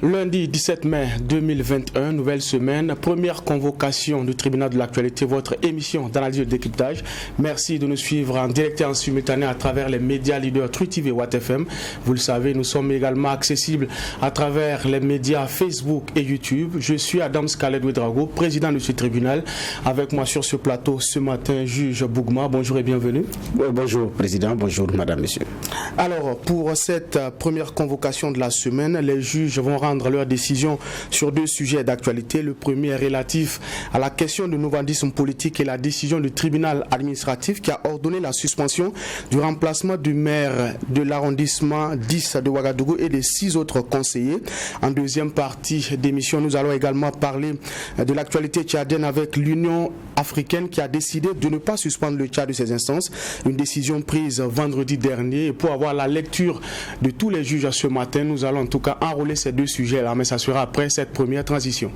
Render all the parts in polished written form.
Lundi 17 mai 2021, nouvelle semaine, première convocation du tribunal de l'actualité, votre émission d'analyse et de décryptage. Merci de nous suivre en direct et en simultané à travers les médias leaders Truth TV et Watt FM. Vous le savez, nous sommes également accessibles à travers les médias Facebook et YouTube. Je suis Adam Scalet Ouedraogo, président de ce tribunal. Avec moi sur ce plateau ce matin, juge Bougma. Bonjour et bienvenue. Bonjour président, bonjour madame, monsieur. Alors, pour cette première convocation de la semaine, les juges vont rendre leur décision sur deux sujets d'actualité. Le premier est relatif à la question du nomadisme politique et la décision du tribunal administratif qui a ordonné la suspension du remplacement du maire de l'arrondissement 10 de Ouagadougou et des 6 autres conseillers. En deuxième partie d'émission, nous allons également parler de l'actualité tchadienne avec l'Union africaine qui a décidé de ne pas suspendre le Tchad de ses instances. Une décision prise vendredi dernier. Et pour avoir la lecture de tous les juges ce matin, nous allons en tout cas enrôler ces deux sujets-là, mais ça sera après cette première transition.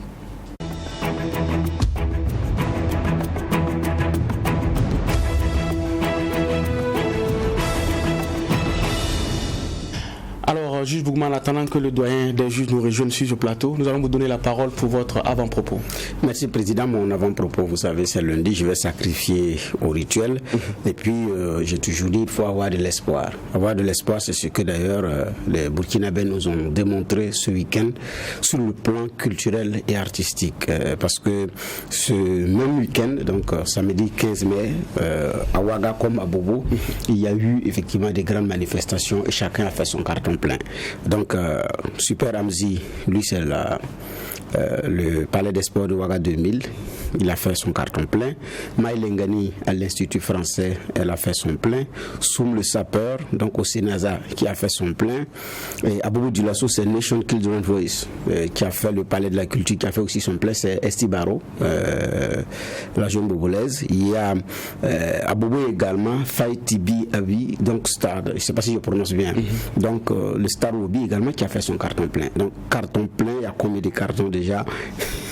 Alors, juge Bougma, en attendant que le doyen des juges nous rejoigne sur ce plateau, nous allons vous donner la parole pour votre avant-propos. Merci président, mon avant-propos, vous savez, c'est lundi, je vais sacrifier au rituel. Et puis, j'ai toujours dit, il faut avoir de l'espoir. Avoir de l'espoir, c'est ce que d'ailleurs les Burkinabés nous ont démontré ce week-end sur le plan culturel et artistique. Parce que ce même week-end, donc samedi 15 mai, à Ouaga comme à Bobo, il y a eu effectivement des grandes manifestations et chacun a fait son carton plein. Donc, Super Amzi, lui, c'est le Palais des Sports de Ouaga 2000. Il a fait son carton plein. Maï Lengani, à l'Institut français, elle a fait son plein. Soum le sapeur, donc au Sénasa, qui a fait son plein. Et Aboubou Dulasso, c'est Nation Children's Voice, qui a fait le Palais de la Culture, qui a fait aussi son plein. C'est Esti Baro, la jeune bobolaise. Il y a Aboubou également, Faye Tibi Abi, donc Star, je ne sais pas si je prononce bien. Donc, le Star Obi également, qui a fait son carton plein. Donc, carton plein, il y a combien de cartons déjà?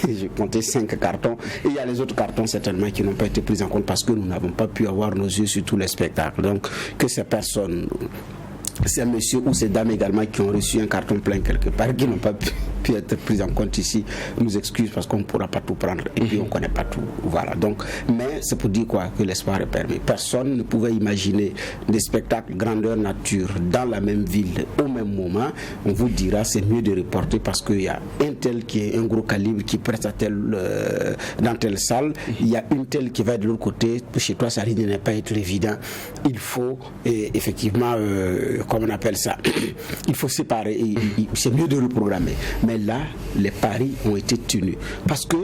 J'ai compté 5 cartons. Et il y a les autres cartons certainement qui n'ont pas été pris en compte parce que nous n'avons pas pu avoir nos yeux sur tous les spectacles. Donc, que ces personnes, ces messieurs ou ces dames également qui ont reçu un carton plein quelque part, qui n'ont pas pu être pris en compte ici, nous excuse parce qu'on ne pourra pas tout prendre et puis on ne connaît pas tout. Voilà. Donc, mais c'est pour dire quoi? Que l'espoir est permis. Personne ne pouvait imaginer des spectacles grandeur nature dans la même ville au même moment. On vous dira c'est mieux de reporter parce qu'il y a un tel qui est un gros calibre qui prête à dans telle salle. Il y a une telle qui va de l'autre côté. Chez toi, ça risque de ne pas être évident. Il faut effectivement, comment on appelle ça, il faut séparer. C'est mieux de reprogrammer. Mais là, les paris ont été tenus. Parce que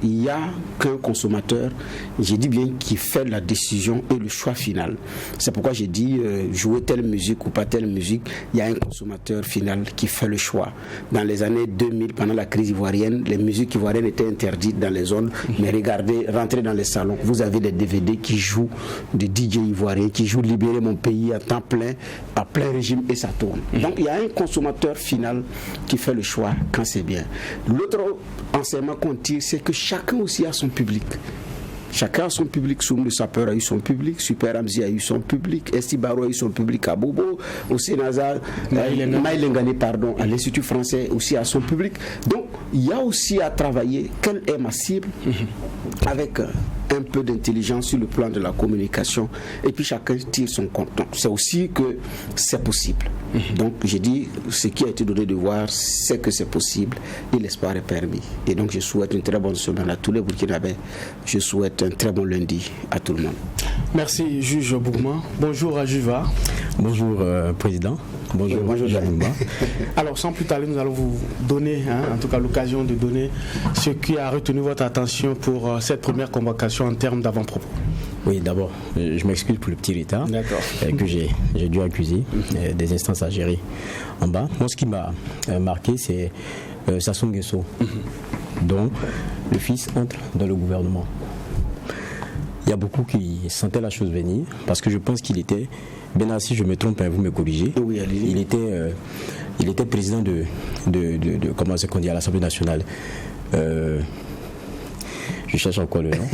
il n'y a qu'un consommateur, j'ai dit bien, qui fait la décision et le choix final. C'est pourquoi j'ai dit jouer telle musique ou pas telle musique, il y a un consommateur final qui fait le choix. Dans les années 2000, pendant la crise ivoirienne, les musiques ivoiriennes étaient interdites dans les zones, mais regardez, rentrez dans les salons, vous avez des DVD qui jouent, des DJ ivoiriens qui jouent Libérer mon pays à temps plein, à plein régime et ça tourne. Donc il y a un consommateur final qui fait le choix quand c'est bien. L'autre enseignement qu'on tire, c'est que chacun aussi a son public. Chacun a son public. Soum le sapeur a eu son public, Super Amzi a eu son public, Esti Baro a eu son public à Bobo, au Sénasa, Maï Lengani, pardon, à l'Institut français aussi a son public. Donc, il y a aussi à travailler quelle est ma cible avec un peu d'intelligence sur le plan de la communication et puis chacun tire son compte. Donc, c'est aussi que c'est possible. Donc j'ai dit, ce qui a été donné de voir, c'est que c'est possible et l'espoir est permis. Et donc je souhaite une très bonne semaine à tous les Burkinabés. Je souhaite un très bon lundi à tout le monde. Merci juge Bougma. Bonjour à Juva. Bonjour président. Bonjour Janimba. Alors sans plus tarder, nous allons vous donner, en tout cas l'occasion de donner ce qui a retenu votre attention pour cette première convocation en termes d'avant-propos. Oui, d'abord, je m'excuse pour le petit retard que j'ai dû accuser, des instances à gérer en bas. Moi, ce qui m'a marqué, c'est Sassou Nguesso, dont le fils entre dans le gouvernement. Il y a beaucoup qui sentaient la chose venir, parce que je pense qu'il était, Bénin, si je me trompe, vous me corrigez, oui, il était président de comment c'est qu'on dit à l'Assemblée nationale. Je cherche encore le nom.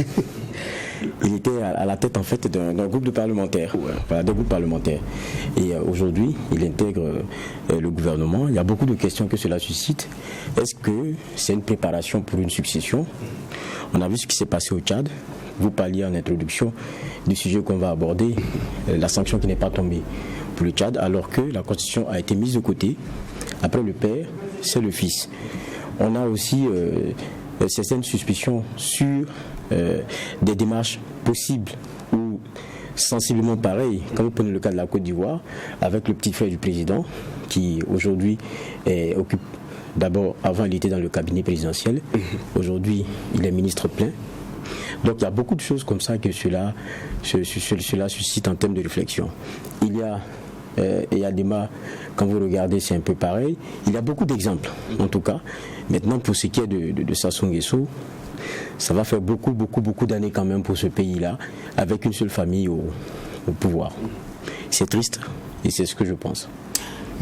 il était à la tête en fait d'un groupe de parlementaires, des groupes parlementaires. Et aujourd'hui, il intègre le gouvernement. Il y a beaucoup de questions que cela suscite. Est-ce que c'est une préparation pour une succession? On a vu ce qui s'est passé au Tchad. Vous parliez en introduction du sujet qu'on va aborder, la sanction qui n'est pas tombée pour le Tchad, alors que la Constitution a été mise de côté. Après le père, c'est le fils. On a aussi certaines suspicions sur des démarches possibles ou sensiblement pareilles. Quand vous prenez le cas de la Côte d'Ivoire, avec le petit frère du président, qui aujourd'hui occupe, d'abord, avant il était dans le cabinet présidentiel, aujourd'hui il est ministre plein. Donc il y a beaucoup de choses comme ça que cela suscite en termes de réflexion. Il y a Adema, quand vous regardez, c'est un peu pareil. Il y a beaucoup d'exemples, en tout cas. Maintenant, pour ce qui est de Sassou Nguesso, ça va faire beaucoup d'années quand même pour ce pays-là, avec une seule famille au pouvoir. C'est triste, et c'est ce que je pense.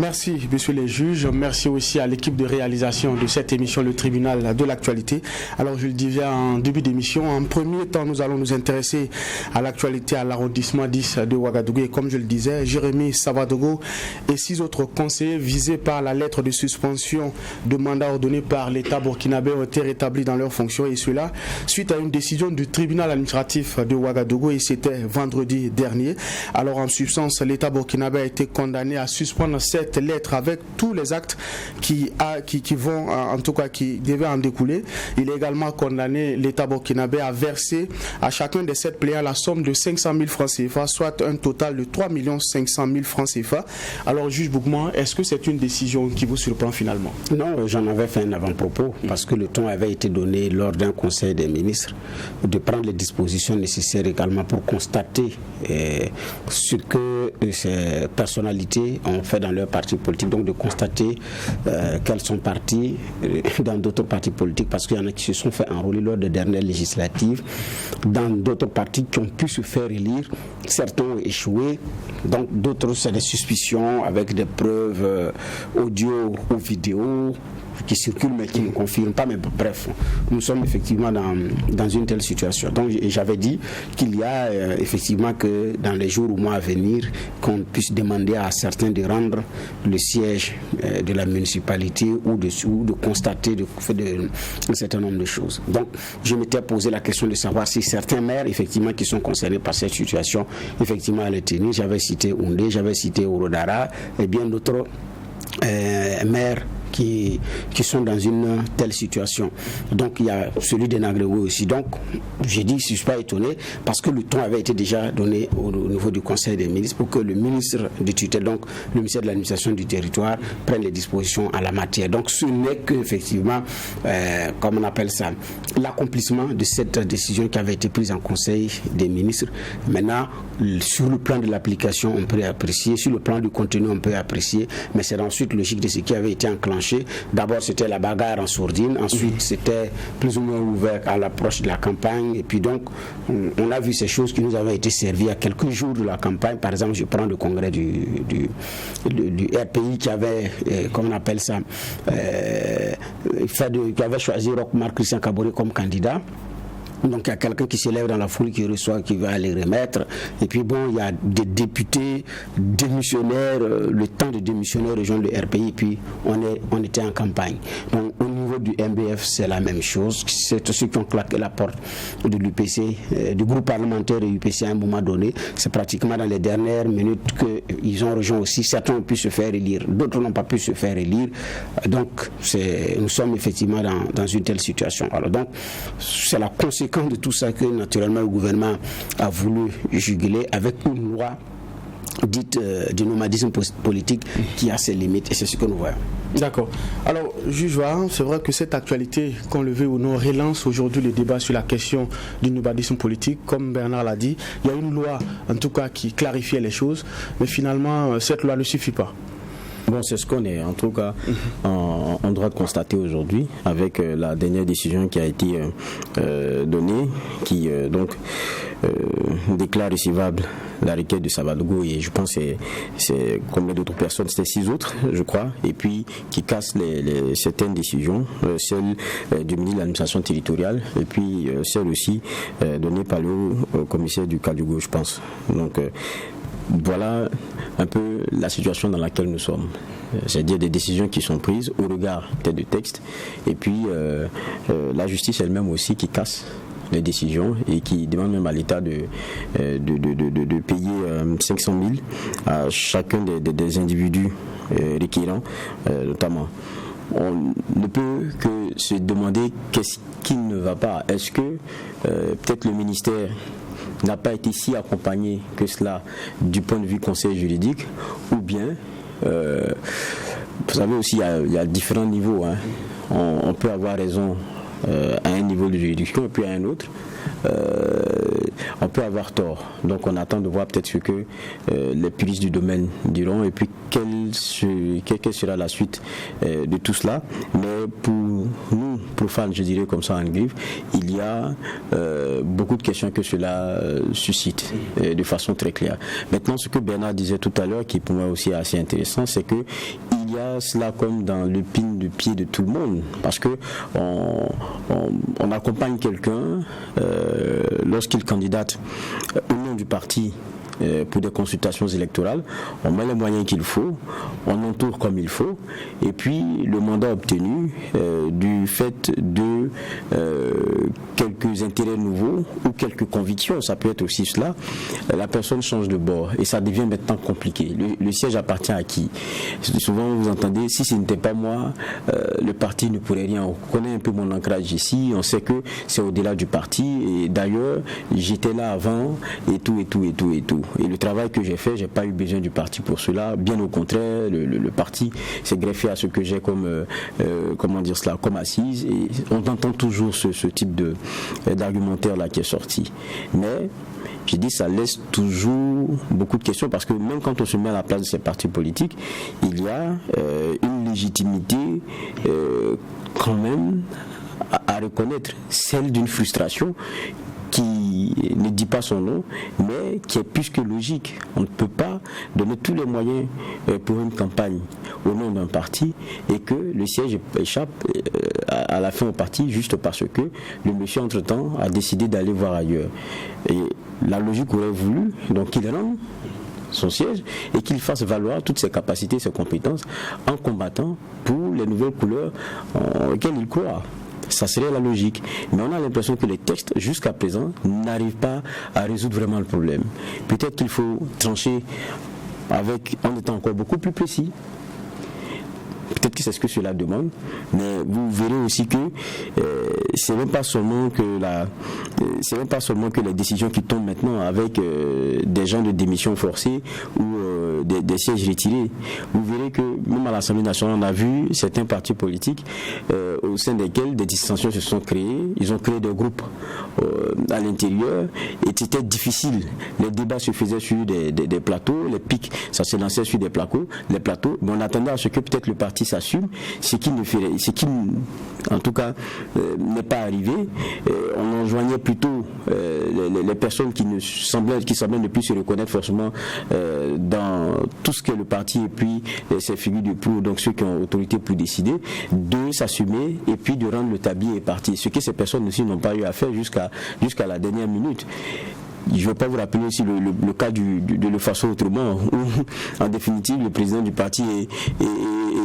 Merci, messieurs les juges. Merci aussi à l'équipe de réalisation de cette émission, le tribunal de l'actualité. Alors, je le disais en début d'émission, en premier temps, nous allons nous intéresser à l'actualité à l'arrondissement 10 de Ouagadougou. Et comme je le disais, Jérémy Savadogo et 6 autres conseillers visés par la lettre de suspension de mandat ordonnée par l'État burkinabé ont été rétablis dans leurs fonctions. Et cela suite à une décision du tribunal administratif de Ouagadougou. Et c'était vendredi dernier. Alors, en substance, l'État burkinabé a été condamné à suspendre cette lettre avec tous les actes qui vont, en tout cas, qui devaient en découler. Il a également condamné l'État burkinabé à verser à chacun des 7 plaignants la somme de 500 000 francs CFA, soit un total de 3 500 000 francs CFA. Alors, juge Boukman, est-ce que c'est une décision qui vous surprend finalement? Non, j'en avais fait un avant-propos parce que le ton avait été donné lors d'un conseil des ministres de prendre les dispositions nécessaires également pour constater ce que ces personnalités ont fait dans leur parti politique, donc de constater qu'elles sont parties dans d'autres partis politiques, parce qu'il y en a qui se sont fait enrôler lors des dernières législatives, dans d'autres partis qui ont pu se faire élire, certains ont échoué, donc d'autres c'est des suspicions avec des preuves audio ou vidéo qui circulent mais qui ne confirment pas, mais bref, nous sommes effectivement dans une telle situation. Donc j'avais dit qu'il y a effectivement que dans les jours ou mois à venir, qu'on puisse demander à certains de rendre le siège de la municipalité ou de constater un certain nombre de choses. Donc je m'étais posé la question de savoir si certains maires effectivement qui sont concernés par cette situation effectivement allaient tenir. J'avais cité Oundé, j'avais cité Ourodara et bien d'autres maires qui sont dans une telle situation. Donc il y a celui de Nagrewo aussi. Donc j'ai dit, je ne suis pas étonné, parce que le ton avait été déjà donné au niveau du Conseil des ministres pour que le ministre de tutelle, donc le ministère de l'administration du territoire, prenne les dispositions à la matière. Donc ce n'est qu'effectivement, comme on appelle ça, l'accomplissement de cette décision qui avait été prise en Conseil des ministres. Maintenant, sur le plan de l'application, on peut apprécier, sur le plan du contenu, on peut apprécier, mais c'est ensuite logique de ce qui avait été enclenché. D'abord, c'était la bagarre en sourdine. Ensuite, c'était plus ou moins ouvert à l'approche de la campagne. Et puis donc, on a vu ces choses qui nous avaient été servies à quelques jours de la campagne. Par exemple, je prends le congrès du RPI qui avait, comment on appelle ça, qui avait choisi Roch-Marc Christian Kaboré comme candidat. Donc il y a quelqu'un qui se lève dans la foule, qui reçoit, qui va aller remettre. Et puis bon, il y a des députés démissionnaires, le temps de démissionnaire rejoint le RPI, et puis on était en campagne. Donc au niveau du MBF, c'est la même chose. C'est ceux qui ont claqué la porte de l'UPC, du groupe parlementaire de l'UPC à un moment donné. C'est pratiquement dans les dernières minutes qu'ils ont rejoint aussi. Certains ont pu se faire élire, d'autres n'ont pas pu se faire élire. Donc nous sommes effectivement dans une telle situation. Alors donc, c'est la conséquence de tout ça que naturellement le gouvernement a voulu juguler avec une loi dite du nomadisme politique qui a ses limites, et c'est ce que nous voyons. D'accord. Alors, juge Varan, c'est vrai que cette actualité, qu'on le veuille ou non, relance aujourd'hui le débat sur la question du nomadisme politique. Comme Bernard l'a dit, il y a une loi, en tout cas, qui clarifiait les choses, mais finalement, cette loi ne suffit pas. Bon, c'est ce qu'on est en tout cas en droit de constater aujourd'hui avec la dernière décision qui a été donnée, qui donc déclare recevable la requête de Savadogo, et je pense que c'est comme d'autres personnes, c'était 6 autres, je crois, et puis qui cassent certaines décisions, celle du ministre de l'administration territoriale, et puis celle aussi donnée par le commissaire du Kadougou, je pense. Donc voilà un peu la situation dans laquelle nous sommes. C'est-à-dire des décisions qui sont prises au regard peut-être de textes, et puis la justice elle-même aussi qui casse les décisions et qui demande même à l'État de payer 500 000 à chacun des individus requérants, notamment. On ne peut que se demander qu'est-ce qui ne va pas. Est-ce que peut-être le ministère n'a pas été si accompagné que cela du point de vue conseil juridique, ou bien vous savez aussi il y a différents niveaux, hein. On peut avoir raison à un niveau de juridiction et puis à un autre on peut avoir tort. Donc on attend de voir peut-être ce que les puristes du domaine diront, et puis quelle sera la suite de tout cela. Mais pour nous profanes, je dirais comme ça en griffe, il y a beaucoup de questions que cela suscite de façon très claire. Maintenant, ce que Bernard disait tout à l'heure, qui pour moi aussi est assez intéressant, c'est que il y a cela comme dans le pin de pied de tout le monde, parce que on accompagne quelqu'un lorsqu'il candidate au nom du parti pour des consultations électorales, on met les moyens qu'il faut, on entoure comme il faut, et puis le mandat obtenu du fait de quelques intérêts nouveaux ou quelques convictions, ça peut être aussi cela, la personne change de bord et ça devient maintenant compliqué. Le siège appartient à qui? Souvent vous entendez, si ce n'était pas moi, le parti ne pourrait rien. On connaît un peu mon ancrage ici, on sait que c'est au-delà du parti, et d'ailleurs j'étais là avant, et tout. Et le travail que j'ai fait, j'ai pas eu besoin du parti pour cela. Bien au contraire, le parti s'est greffé à ce que j'ai comme comme assise. Et on entend toujours ce type d'argumentaire là qui est sorti. Mais j'ai dit, ça laisse toujours beaucoup de questions, parce que même quand on se met à la place de ces partis politiques, il y a une légitimité quand même à reconnaître, celle d'une frustration qui ne dit pas son nom, mais qui est plus que logique. On ne peut pas donner tous les moyens pour une campagne au nom d'un parti et que le siège échappe à la fin au parti juste parce que le monsieur entre-temps a décidé d'aller voir ailleurs. Et la logique aurait voulu donc qu'il rende son siège et qu'il fasse valoir toutes ses capacités, ses compétences en combattant pour les nouvelles couleurs auxquelles il croit. Ça serait la logique. Mais on a l'impression que les textes, jusqu'à présent, n'arrivent pas à résoudre vraiment le problème. Peut-être qu'il faut trancher en étant encore beaucoup plus précis. Peut-être que c'est ce que cela demande, mais vous verrez aussi que c'est même pas seulement que les décisions qui tombent maintenant avec des gens de démission forcée ou des sièges retirés. Vous verrez que même à l'Assemblée nationale, on a vu certains partis politiques au sein desquels des dissensions se sont créées. Ils ont créé des groupes à l'intérieur et c'était difficile. Les débats se faisaient sur des plateaux, les pics, ça se lançait sur des plateaux, mais on attendait à ce que peut-être le parti s'assume, ce qui en tout cas n'est pas arrivé. On enjoignait plutôt les personnes qui semblaient ne plus se reconnaître forcément dans tout ce que le parti et puis ces figures du pour, donc ceux qui ont autorité pour décider, de s'assumer et puis de rendre le tablier parti. Ce que ces personnes aussi n'ont pas eu à faire jusqu'à la dernière minute. Je ne vais pas vous rappeler aussi le cas de Le Faso Autrement, où en définitive le président du parti et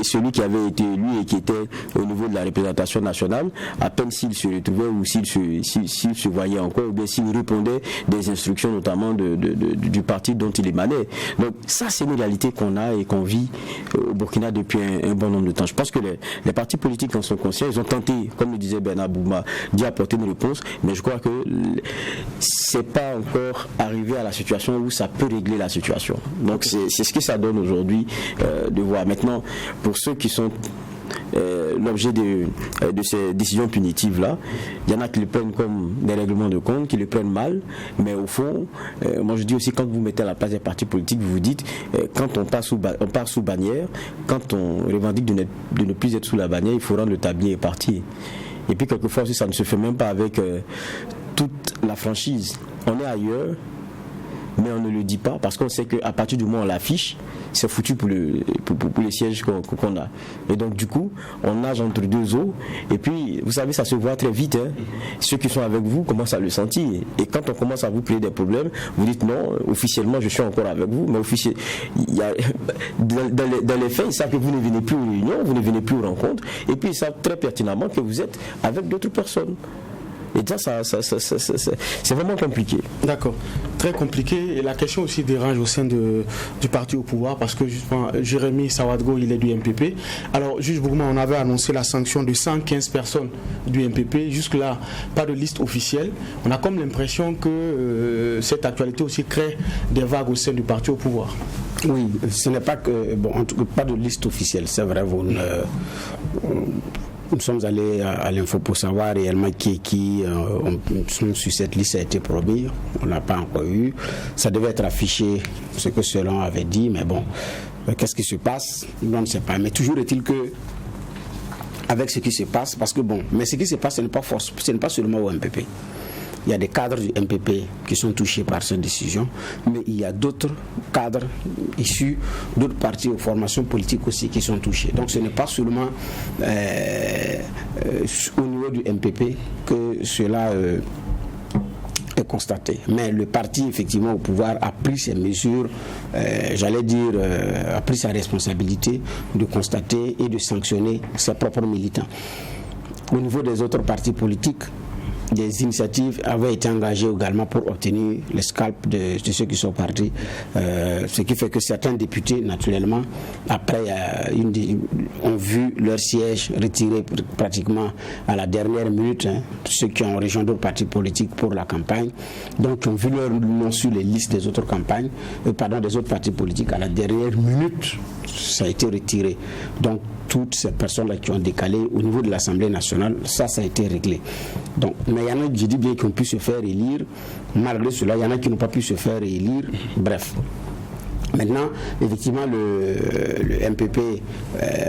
celui qui avait été élu et qui était au niveau de la représentation nationale, à peine s'il se retrouvait ou s'il se voyait encore, ou bien s'il répondait des instructions notamment du parti dont il émanait. Donc ça, c'est une réalité qu'on a et qu'on vit au Burkina depuis un bon nombre de temps. Je pense que les partis politiques en sont conscients. Ils ont tenté, comme le disait Bernard Bouma, d'y apporter une réponse, mais je crois que c'est pas encore arrivé à la situation où ça peut régler la situation. Donc c'est ce que ça donne aujourd'hui de voir. Maintenant, pour ceux qui sont l'objet de ces décisions punitives-là, il y en a qui le prennent comme des règlements de compte, qui le prennent mal, mais au fond, moi je dis aussi, quand vous mettez à la place des partis politiques, vous vous dites, quand on part sous bannière, quand on revendique de ne plus être sous la bannière, il faut rendre le tablier parti. Et puis quelquefois aussi, ça ne se fait même pas avec toute la la franchise, on est ailleurs, mais on ne le dit pas parce qu'on sait qu'à partir du moment où on l'affiche, c'est foutu pour les sièges qu'on a. Et donc du coup, on nage entre deux eaux. Et puis, vous savez, ça se voit très vite. Hein. Ceux qui sont avec vous commencent à le sentir. Et quand on commence à vous créer des problèmes, vous dites non, officiellement, je suis encore avec vous. Mais dans les faits, ils savent que vous ne venez plus aux réunions, vous ne venez plus aux rencontres. Et puis, ils savent très pertinemment que vous êtes avec d'autres personnes. Et ça, c'est vraiment compliqué. D'accord, très compliqué. Et la question aussi dérange au sein du parti au pouvoir parce que justement, Jérémy Sawadgo, il est du MPP. Alors, juge Bourgma, on avait annoncé la sanction de 115 personnes du MPP. Jusque-là, pas de liste officielle. On a comme l'impression que cette actualité aussi crée des vagues au sein du parti au pouvoir. Oui, ce n'est pas que... Bon, en tout cas, pas de liste officielle, c'est vrai. Nous sommes allés à l'info pour savoir réellement qui sont sur cette liste a été promis. On n'a pas encore eu. Ça devait être affiché, ce que Selon avait dit, mais bon, qu'est-ce qui se passe? On ne sait pas. Mais toujours est-il que, avec ce qui se passe, parce que bon, mais ce qui se passe, ce n'est pas seulement au MPP. Il y a des cadres du MPP qui sont touchés par cette décision, mais il y a d'autres cadres issus d'autres partis aux formations politiques aussi qui sont touchés. Donc ce n'est pas seulement au niveau du MPP que cela est constaté. Mais le parti, effectivement, au pouvoir a pris ses mesures, a pris sa responsabilité de constater et de sanctionner ses propres militants. Au niveau des autres partis politiques, des initiatives avaient été engagées également pour obtenir les scalps de ceux qui sont partis. Ce qui fait que certains députés, naturellement, après, ont vu leur siège retiré pratiquement à la dernière minute, ceux qui ont rejoint d'autres partis politiques pour la campagne. Donc, ont vu leur nom sur les listes des autres campagnes, des autres partis politiques à la dernière minute. Ça a été retiré. Donc, toutes ces personnes-là qui ont décalé au niveau de l'Assemblée nationale, ça a été réglé. Donc, mais il y en a, je dis bien, qui ont pu se faire élire. Malgré cela, il y en a qui n'ont pas pu se faire élire. Bref. Maintenant, effectivement, le MPP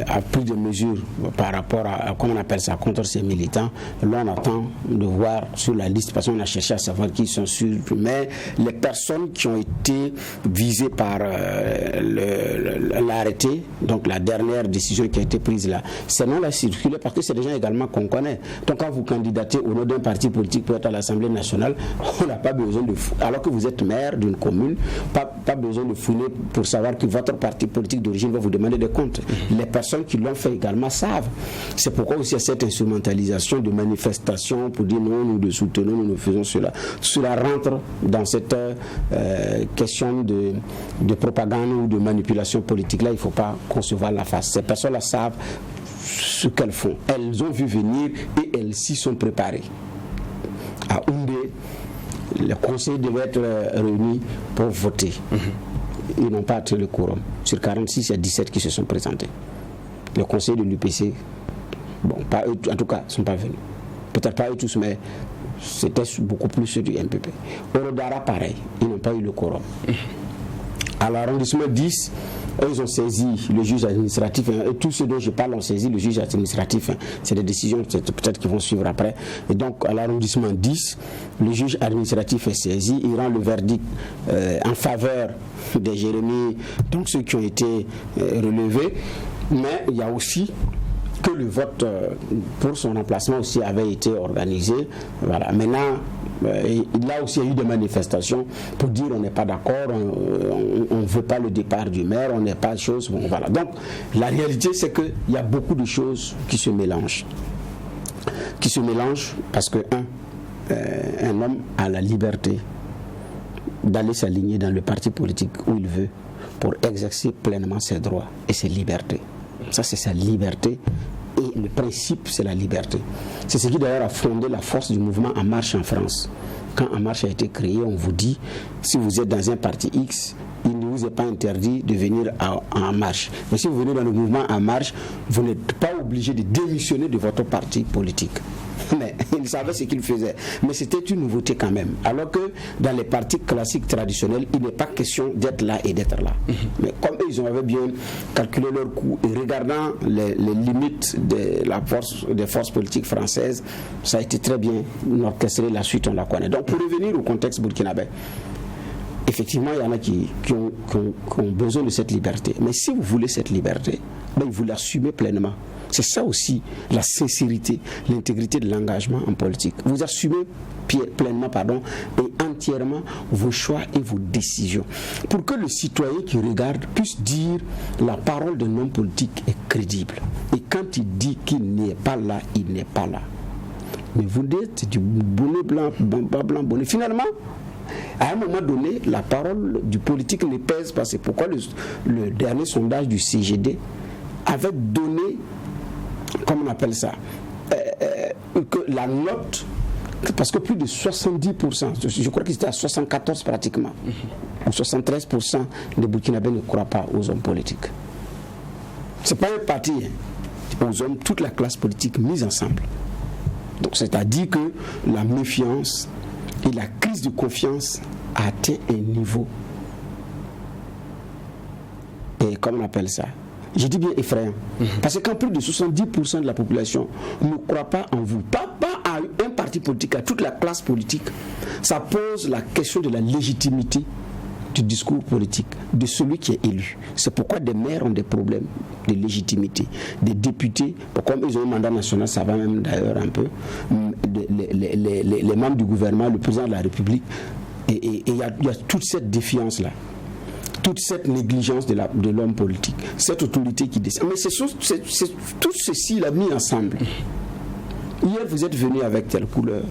a pris des mesures par rapport à, comment on appelle ça, contre ses militants. Là, on attend de voir sur la liste, parce qu'on a cherché à savoir qui sont sûrs. Mais les personnes qui ont été visées par l'arrêté, donc la dernière décision qui a été prise là, c'est non la circulaire, parce que c'est des gens également qu'on connaît. Donc, quand vous candidatez au nom d'un parti politique pour être à l'Assemblée nationale, on n'a pas besoin de fouiller. Alors que vous êtes maire d'une commune, pas besoin de fouiller pour savoir que votre parti politique d'origine va vous demander des comptes. Les personnes qui l'ont fait également savent. C'est pourquoi aussi il y a cette instrumentalisation de manifestations pour dire non, nous le soutenons, nous faisons cela. Cela rentre dans cette question de propagande ou de manipulation politique. Là, il ne faut pas concevoir la face. Ces personnes-là savent ce qu'elles font. Elles ont vu venir et elles s'y sont préparées. À Oundé, le conseil devait être réuni pour voter. Ils n'ont pas atteint le quorum. Sur 46, il y a 17 qui se sont présentés. Le conseil de l'UPC, bon, pas eux, en tout cas, ne sont pas venus. Peut-être pas eux tous, mais c'était beaucoup plus ceux du MPP. Au Rodara, pareil, ils n'ont pas eu le quorum. À l'arrondissement 10, eux, ils ont saisi le juge administratif, et tous ceux dont je parle ont saisi le juge administratif. C'est des décisions peut-être qui vont suivre après. Et donc, à l'arrondissement 10, le juge administratif est saisi, il rend le verdict en faveur des Jérémy, donc ceux qui ont été relevés. Mais il y a aussi que le vote pour son remplacement aussi avait été organisé. Voilà. Maintenant, là aussi il y a eu des manifestations pour dire on n'est pas d'accord, on ne veut pas le départ du maire, on n'est pas de choses. Bon, voilà. Donc la réalité c'est qu'il y a beaucoup de choses qui se mélangent. Qui se mélangent parce que un homme a la liberté d'aller s'aligner dans le parti politique où il veut pour exercer pleinement ses droits et ses libertés. Ça c'est sa liberté. Et le principe, c'est la liberté. C'est ce qui d'ailleurs a fondé la force du mouvement En Marche en France. Quand En Marche a été créé, on vous dit, si vous êtes dans un parti X, il vous est pas interdit de venir en marche. Mais si vous venez dans le mouvement en marche, vous n'êtes pas obligé de démissionner de votre parti politique. Mais il savait ce qu'il faisait. Mais c'était une nouveauté quand même. Alors que dans les partis classiques traditionnels, il n'est pas question d'être là et d'être là. Mais comme ils avaient bien calculé leur coût et regardant les limites des forces politiques françaises, ça a été très bien orchestré. La suite, on la connaît. Donc pour revenir au contexte burkinabé, effectivement, il y en a qui ont besoin de cette liberté. Mais si vous voulez cette liberté, ben, vous l'assumez pleinement. C'est ça aussi, la sincérité, l'intégrité de l'engagement en politique. Vous assumez pleinement et entièrement vos choix et vos décisions. Pour que le citoyen qui regarde puisse dire la parole d'un homme politique est crédible. Et quand il dit qu'il n'est pas là, il n'est pas là. Mais vous dites du bonnet blanc, pas blanc, bonnet. Finalement, à un moment donné, la parole du politique ne pèse pas. C'est pourquoi le dernier sondage du CGD avait donné, comment on appelle ça, que la note, parce que plus de 70%, je crois que c'était à 74% pratiquement, ou 73% des Burkinabés ne croient pas aux hommes politiques. Ce n'est pas un parti, aux hommes, toute la classe politique mise ensemble. Donc c'est-à-dire que la méfiance et la crise de confiance a atteint un niveau, et comment on appelle ça, je dis bien effrayant. Parce que quand plus de 70% de la population ne croit pas en vous, pas à un parti politique, à toute la classe politique, ça pose la question de la légitimité du discours politique, de celui qui est élu. C'est pourquoi des maires ont des problèmes de légitimité. Des députés, comme ils ont un mandat national, ça va même d'ailleurs un peu, les membres du gouvernement, le président de la République, et il y a toute cette défiance-là. Toute cette négligence de l'homme politique, cette autorité qui décide. Mais c'est tout ceci l'a mis ensemble. Hier, vous êtes venu avec telle couleur,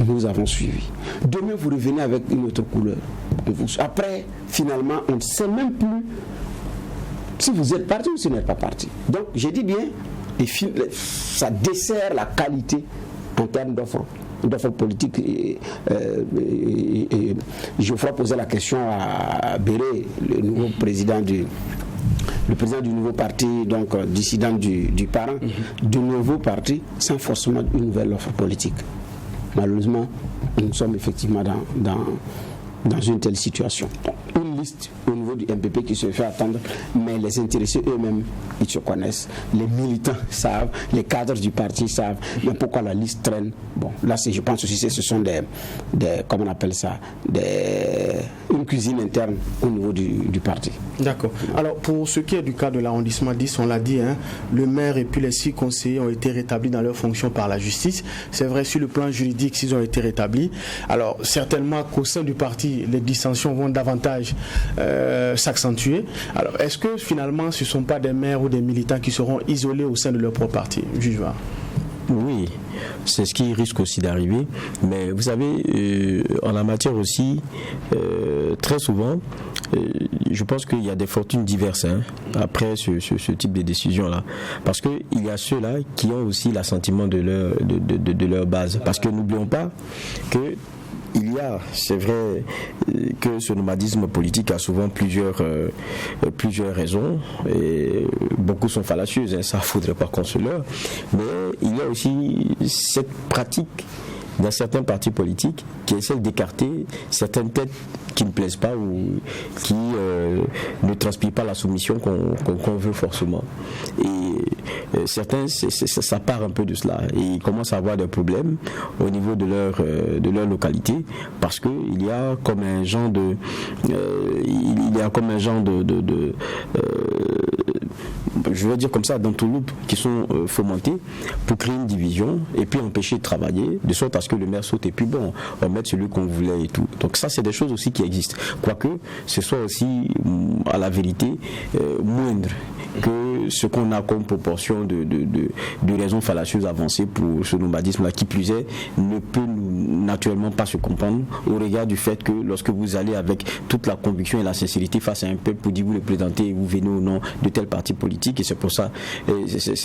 nous avons suivi. Demain, vous revenez avec une autre couleur. Après, finalement, on ne sait même plus si vous êtes parti ou si vous n'êtes pas parti. Donc, j'ai dit bien, ça dessert la qualité en termes d'offres politique. Geoffroy posait la question à Béré, le nouveau président du nouveau parti, donc dissident du parent, de nouveau parti, sans forcément une nouvelle offre politique. Malheureusement, nous sommes effectivement dans une telle situation. Donc, une liste au niveau du MPP qui se fait attendre, mais les intéressés eux-mêmes, ils se connaissent. Les militants savent, les cadres du parti savent, mais pourquoi la liste traîne? Bon, là, je pense aussi que ce sont des comment on appelle ça, une cuisine interne au niveau du parti. D'accord. Alors, pour ce qui est du cas de l'arrondissement 10, on l'a dit, le maire et puis les 6 conseillers ont été rétablis dans leurs fonctions par la justice. C'est vrai, sur le plan juridique, s'ils ont été rétablis. Alors, certainement qu'au sein du parti, les dissensions vont davantage s'accentuer. Alors, est-ce que finalement, ce ne sont pas des maires ou des militants qui seront isolés au sein de leur propre parti, juge Var? Oui, c'est ce qui risque aussi d'arriver. Mais vous savez, en la matière aussi, très souvent, je pense qu'il y a des fortunes diverses après ce type de décision-là. Parce qu'il y a ceux-là qui ont aussi l'assentiment de leur base. Parce que n'oublions pas que c'est vrai que ce nomadisme politique a souvent plusieurs raisons, et beaucoup sont fallacieuses, ça ne faudrait pas qu'on se leurre, mais il y a aussi cette pratique dans certains partis politiques qui essaient d'écarter certaines têtes qui ne plaisent pas ou qui ne transpirent pas la soumission qu'on veut forcément. Et certains, ça part un peu de cela. Et ils commencent à avoir des problèmes au niveau de leur localité, parce qu'il y a comme un genre de je veux dire comme ça, d'entourloupes qui sont fomentés pour créer une division et puis empêcher de travailler, de sorte à ce que le maire saute et puis bon, on met celui qu'on voulait et tout. Donc ça, c'est des choses aussi qui existent. Quoique ce soit aussi, à la vérité, moindre que ce qu'on a comme proportion de raisons fallacieuses avancées pour ce nomadisme-là, qui plus est, ne peut naturellement pas se comprendre au regard du fait que lorsque vous allez avec toute la conviction et la sincérité face à un peuple pour dire vous le présentez et vous venez au nom de tel parti politique, et c'est pour ça, c'est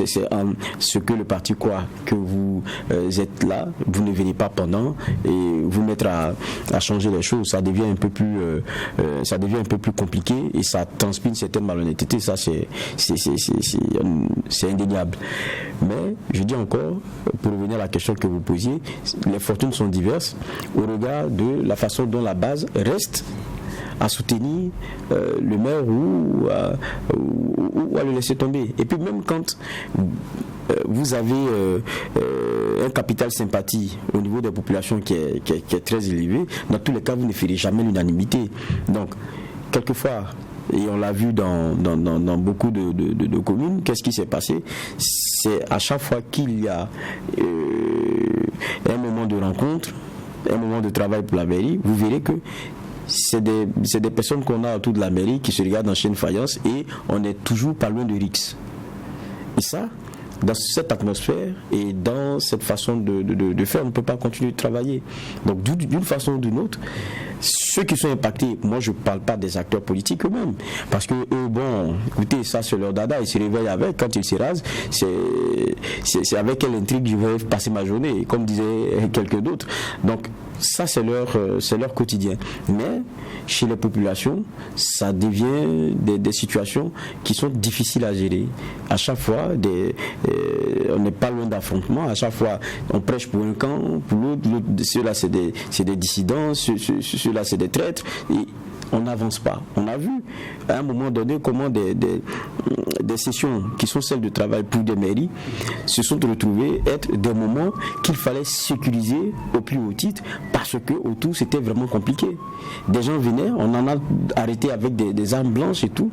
ce que le parti croit que vous êtes là, vous ne venez pas pendant et vous mettre à changer les choses, ça devient un peu plus compliqué et ça transpire une certaine malhonnêteté. Ça c'est indéniable. Mais je dis encore, pour revenir à la question que vous posiez, les fortunes sont diverses au regard de la façon dont la base reste à soutenir le maire ou à le laisser tomber. Et puis même quand vous avez un capital sympathie au niveau des populations qui est très élevé, dans tous les cas vous ne ferez jamais l'unanimité. Donc quelquefois, et on l'a vu dans beaucoup de communes, qu'est-ce qui s'est passé? C'est à chaque fois qu'il y a un moment de rencontre, un moment de travail pour la mairie, vous verrez que c'est des personnes qu'on a autour de la mairie qui se regardent en chaîne faïence et on est toujours pas loin de Rix. Et ça, dans cette atmosphère et dans cette façon de faire, on ne peut pas continuer de travailler. Donc d'une façon ou d'une autre, ceux qui sont impactés, moi je ne parle pas des acteurs politiques eux-mêmes, parce que eux, bon, écoutez, ça c'est leur dada, ils se réveillent avec, quand ils se rasent, c'est avec quelle intrigue je vais passer ma journée, comme disait quelqu'un d'autre. Donc ça c'est leur quotidien. Mais chez les populations, ça devient des situations qui sont difficiles à gérer. À chaque fois, on n'est pas loin d'affrontements. À chaque fois, on prêche pour un camp, pour l'autre. Ceux-là c'est des dissidents, ceux-là c'est des traîtres. Et on n'avance pas. On a vu à un moment donné comment des sessions qui sont celles de travail pour des mairies se sont retrouvées être des moments qu'il fallait sécuriser au plus haut titre parce que autour c'était vraiment compliqué. Des gens venaient, on en a arrêté avec des armes blanches et tout.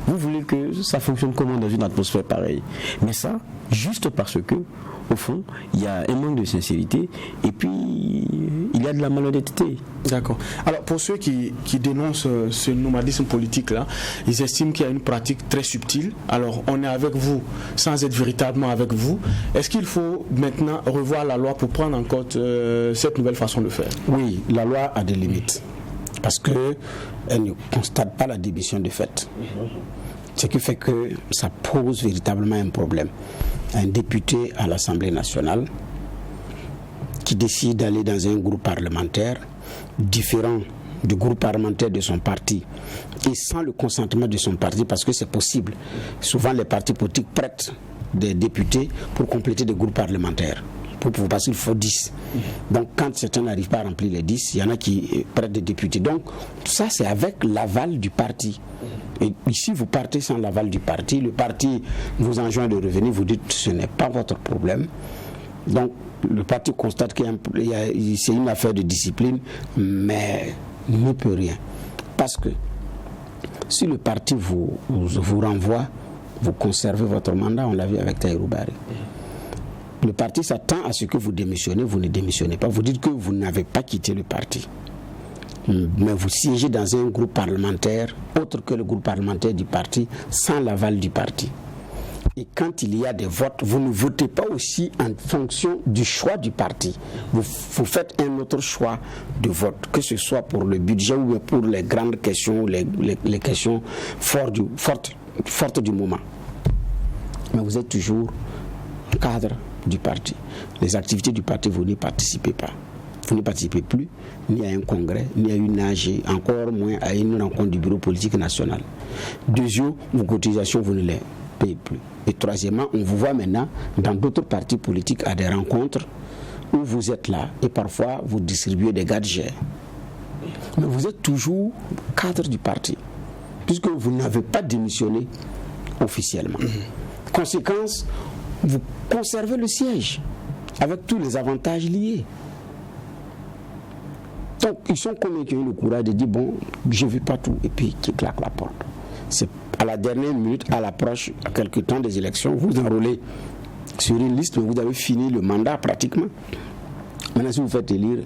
Vous voulez que ça fonctionne comment dans une atmosphère pareille? Mais ça, juste parce que au fond, il y a un manque de sincérité et puis il y a de la malhonnêteté. D'accord. Alors pour ceux qui dénoncent ce nomadisme politique-là, ils estiment qu'il y a une pratique très subtile. Alors on est avec vous sans être véritablement avec vous. Est-ce qu'il faut maintenant revoir la loi pour prendre en compte cette nouvelle façon de faire? Oui, la loi a des limites parce qu'elle ne constate pas la démission de fait. Ce qui fait que ça pose véritablement un problème. Un député à l'Assemblée nationale qui décide d'aller dans un groupe parlementaire différent du groupe parlementaire de son parti et sans le consentement de son parti, parce que c'est possible. Souvent les partis politiques prêtent des députés pour compléter des groupes parlementaires. Parce qu'il faut 10. Donc quand certains n'arrivent pas à remplir les 10, il y en a qui prêtent des députés. Donc tout ça c'est avec l'aval du parti. Et ici vous partez sans l'aval du parti, le parti vous enjoint de revenir, vous dites ce n'est pas votre problème. Donc le parti constate que c'est une affaire de discipline, mais ne peut rien. Parce que si le parti vous renvoie, vous conservez votre mandat, on l'a vu avec Tahirou Barry. Le parti s'attend à ce que vous démissionnez, vous ne démissionnez pas. Vous dites que vous n'avez pas quitté le parti. Mais vous siégez dans un groupe parlementaire, autre que le groupe parlementaire du parti, sans l'aval du parti. Et quand il y a des votes, vous ne votez pas aussi en fonction du choix du parti. Vous faites un autre choix de vote, que ce soit pour le budget ou pour les grandes questions, les questions fortes du moment. Mais vous êtes toujours cadre du parti. Les activités du parti, vous n'y participez pas. Vous ne participez plus ni à un congrès, ni à une AG, encore moins à une rencontre du bureau politique national. Deuxièmement, vos cotisations, vous ne les payez plus. Et troisièmement, on vous voit maintenant dans d'autres partis politiques à des rencontres où vous êtes là et parfois vous distribuez des gadgets. Mais vous êtes toujours cadre du parti, puisque vous n'avez pas démissionné officiellement. Conséquence, vous conservez le siège avec tous les avantages liés. Donc ils sont comme qui ont eu le courage de dire bon, je ne veux pas tout, et puis qui claque la porte. C'est à la dernière minute, à l'approche, à quelques temps des élections, vous enrôlez sur une liste, mais vous avez fini le mandat pratiquement. Maintenant, si vous faites élire,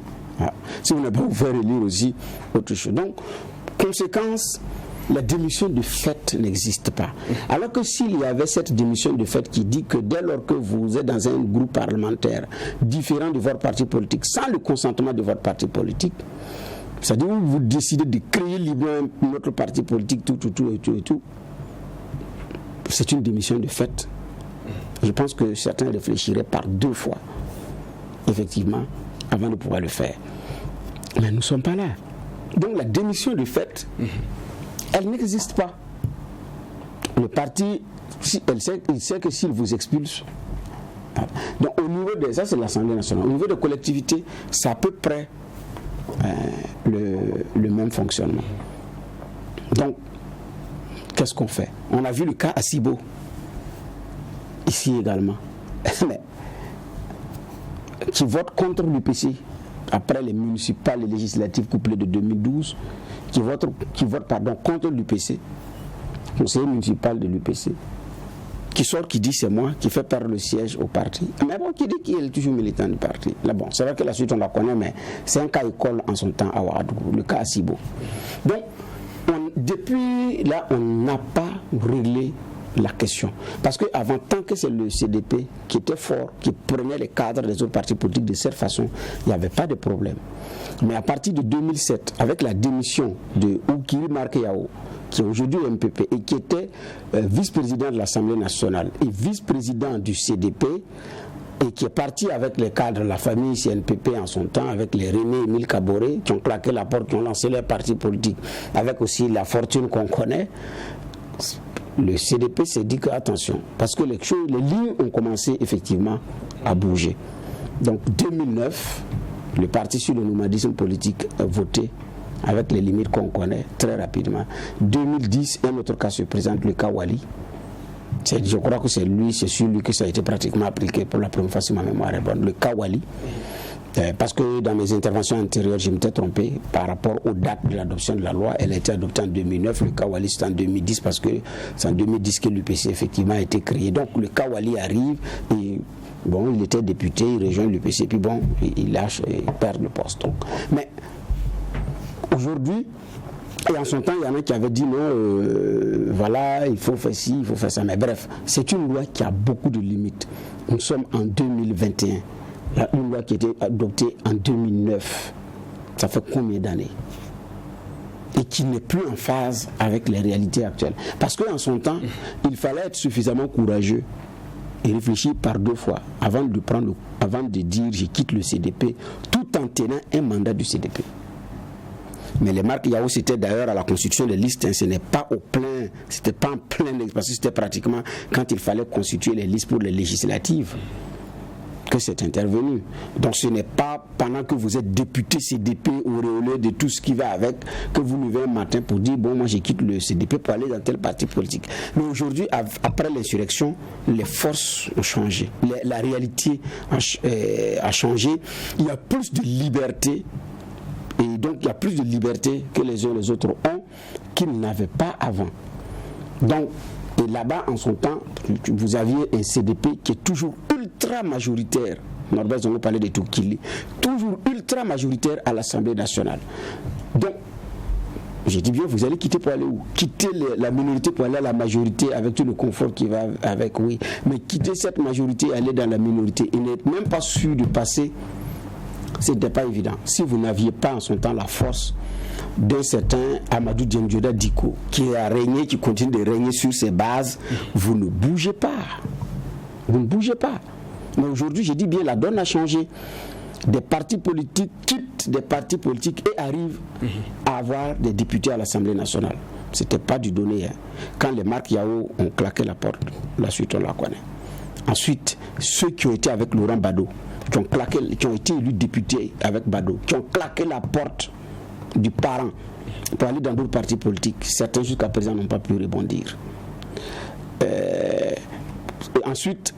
si vous n'avez pas vous faire élire aussi, autre chose. Donc, conséquence, la démission de fait fait n'existe pas. Alors que s'il y avait cette démission de fait qui dit que dès lors que vous êtes dans un groupe parlementaire différent de votre parti politique, sans le consentement de votre parti politique, c'est-à-dire où vous décidez de créer librement notre parti politique, tout, c'est une démission de fait. Je pense que certains réfléchiraient par 2 fois, effectivement, avant de pouvoir le faire. Mais nous ne sommes pas là. Donc la démission de fait, elle n'existe pas. Le parti, il sait que s'il vous expulse, donc au niveau de, ça c'est l'Assemblée nationale, au niveau de collectivité, c'est à peu près le même fonctionnement. Donc, qu'est-ce qu'on fait? On a vu le cas à Cibo, ici également, qui vote contre l'UPC après les municipales et législatives couplées de 2012, qui vote contre l'UPC, conseiller municipal de l'UPC, qui sort, qui dit c'est moi, qui fait perdre le siège au parti. Mais bon, qui dit qu'il est toujours militant du parti. Là, bon, c'est vrai que la suite on la connaît, mais c'est un cas école en son temps à Ouagadougou, le cas à Cibo. Donc, depuis là, on n'a pas réglé la question. Parce qu'avant, tant que c'est le CDP qui était fort, qui prenait les cadres des autres partis politiques de cette façon, il n'y avait pas de problème. Mais à partir de 2007, avec la démission de Oukiri Markeyao, qui est aujourd'hui au MPP et qui était vice-président de l'Assemblée nationale et vice-président du CDP, et qui est parti avec les cadres de la famille CNPP en son temps, avec les René Émile Kaboré, qui ont claqué la porte, qui ont lancé les partis politiques, avec aussi la fortune qu'on connaît. Le CDP s'est dit que attention, parce que les lignes ont commencé effectivement à bouger. Donc 2009, le parti sur le nomadisme politique a voté avec les limites qu'on connaît très rapidement. 2010, un autre cas se présente, le cas Wali. Je crois que c'est sur lui que ça a été pratiquement appliqué pour la première fois, si ma mémoire est bonne, le cas Wali. Parce que dans mes interventions antérieures, je m'étais trompé par rapport aux dates de l'adoption de la loi. Elle a été adoptée en 2009, le Kawali c'est en 2010 parce que c'est en 2010 que l'UPC effectivement a été créé. Donc le Kawali arrive et bon, il était député, il rejoint l'UPC, puis bon, il lâche et il perd le poste. Donc. Mais aujourd'hui, et en son temps, il y en a qui avaient dit non, voilà, il faut faire ci, il faut faire ça. Mais bref, c'est une loi qui a beaucoup de limites. Nous sommes en 2021. Il y a une loi qui a été adoptée en 2009. Ça fait combien d'années? Et qui n'est plus en phase avec les réalités actuelles. Parce qu'en son temps, il fallait être suffisamment courageux et réfléchir par 2 fois avant de dire je quitte le CDP, tout en tenant un mandat du CDP. Mais les marques Yahoo, c'était d'ailleurs à la constitution des listes, ce n'est pas au plein, c'était pas en plein, parce que c'était pratiquement quand il fallait constituer les listes pour les législatives que c'est intervenu. Donc ce n'est pas pendant que vous êtes député CDP auréolé de tout ce qui va avec que vous levez un matin pour dire bon moi je quitte le CDP pour aller dans tel parti politique. Mais aujourd'hui, après l'insurrection, les forces ont changé, la réalité a changé, il y a plus de liberté et donc il y a plus de liberté que les uns et les autres ont qu'ils n'avaient pas avant. Donc et là-bas, en son temps, vous aviez un CDP qui est toujours ultra majoritaire. Norbert Zongo parlait de Toukili. Toujours ultra majoritaire à l'Assemblée nationale. Donc, j'ai dit bien, vous allez quitter pour aller où? Quitter la minorité pour aller à la majorité avec tout le confort qui va avec, oui. Mais quitter cette majorité et aller dans la minorité et n'être même pas sûr de passer, ce n'était pas évident. Si vous n'aviez pas en son temps la force d'un certain Amadou Diendioda Diko qui a régné, qui continue de régner sur ses bases, vous ne bougez pas. Vous ne bougez pas. Mais aujourd'hui, je dis bien, la donne a changé. Des partis politiques quittent des partis politiques et arrivent à avoir des députés à l'Assemblée nationale. Ce n'était pas du donné. Hein. Quand les marques Yahoo ont claqué la porte, la suite on la connaît. Ensuite, ceux qui ont été avec Laurent Bado, qui ont été élus députés avec Bado, qui ont claqué la porte du parent pour aller dans d'autres partis politiques, certains jusqu'à présent n'ont pas pu rebondir. Et ensuite,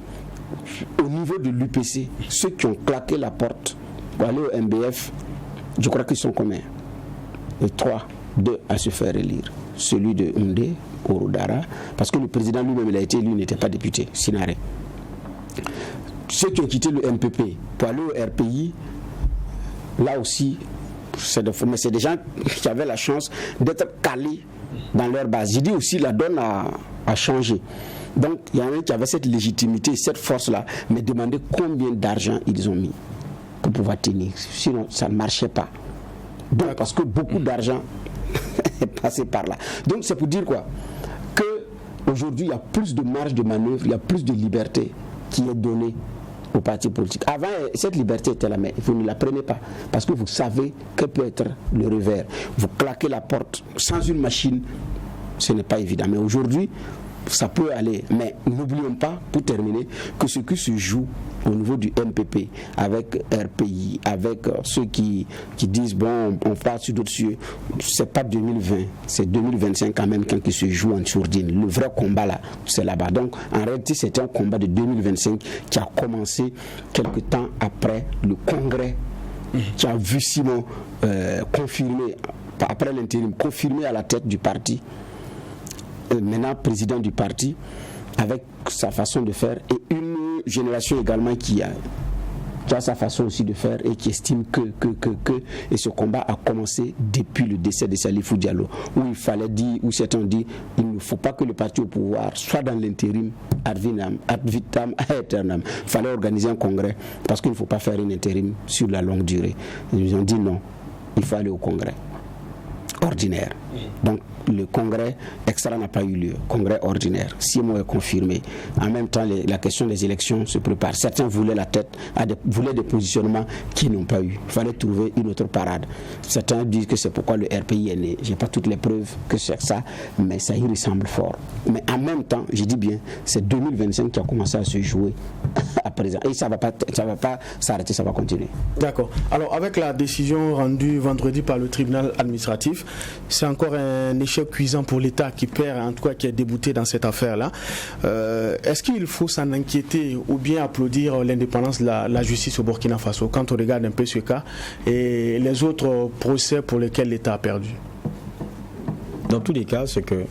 au niveau de l'UPC, ceux qui ont claqué la porte pour aller au MBF, je crois qu'ils sont combien? 2 à se faire élire. Celui de Ndé, Ouroudara, parce que le président lui-même il a été élu, il n'était pas député, Sinaré. Ceux qui ont quitté le MPP pour aller au RPI, là aussi, c'est des gens qui avaient la chance d'être calés dans leur base. J'ai dit aussi la donne a changé. Donc il y en a qui avaient cette légitimité, cette force-là, mais demander combien d'argent ils ont mis pour pouvoir tenir. Sinon, ça ne marchait pas. Donc, parce que beaucoup d'argent est passé par là. Donc c'est pour dire quoi? Qu'aujourd'hui, il y a plus de marge de manœuvre, il y a plus de liberté qui est donnée aux partis politiques. Avant, cette liberté était là, mais vous ne la prenez pas. Parce que vous savez que peut être le revers. Vous claquez la porte sans une machine, ce n'est pas évident. Mais aujourd'hui, ça peut aller. Mais n'oublions pas, pour terminer, que ce qui se joue au niveau du MPP, avec RPI, avec ceux qui disent, bon, on part sur d'autres cieux, c'est pas 2020, c'est 2025 quand même quand il se joue en sourdine. Le vrai combat là, c'est là-bas. Donc, en réalité, c'était un combat de 2025 qui a commencé quelque temps après le congrès, qui a vu Simon confirmé, après l'intérim, confirmé à la tête du parti, maintenant président du parti, avec sa façon de faire, et une génération également qui a sa façon aussi de faire et qui estime que et ce combat a commencé depuis le décès de Salifou Diallo, où il fallait dire, où certains ont dit, il ne faut pas que le parti au pouvoir soit dans l'intérim ad vitam aeternam. Il fallait organiser un congrès parce qu'il ne faut pas faire un intérim sur la longue durée. Ils ont dit non, il faut aller au congrès ordinaire. Donc le congrès extra n'a pas eu lieu, congrès ordinaire. 6 mois est confirmé. En même temps, la question des élections se prépare. Certains voulaient la tête, voulaient des positionnements qui n'ont pas eu. Il fallait trouver une autre parade. Certains disent que c'est pourquoi le RPI est né. Je n'ai pas toutes les preuves que c'est ça, mais ça y ressemble fort. Mais en même temps, je dis bien, c'est 2025 qui a commencé à se jouer à présent. Et ça ne va pas s'arrêter, ça va continuer. D'accord. Alors, avec la décision rendue vendredi par le tribunal administratif, c'est encore un échec cuisant pour l'État qui perd, en tout cas qui est débouté dans cette affaire-là. Est-ce qu'il faut s'en inquiéter ou bien applaudir l'indépendance de la justice au Burkina Faso quand on regarde un peu ce cas et les autres procès pour lesquels l'État a perdu? Dans tous les cas, c'est que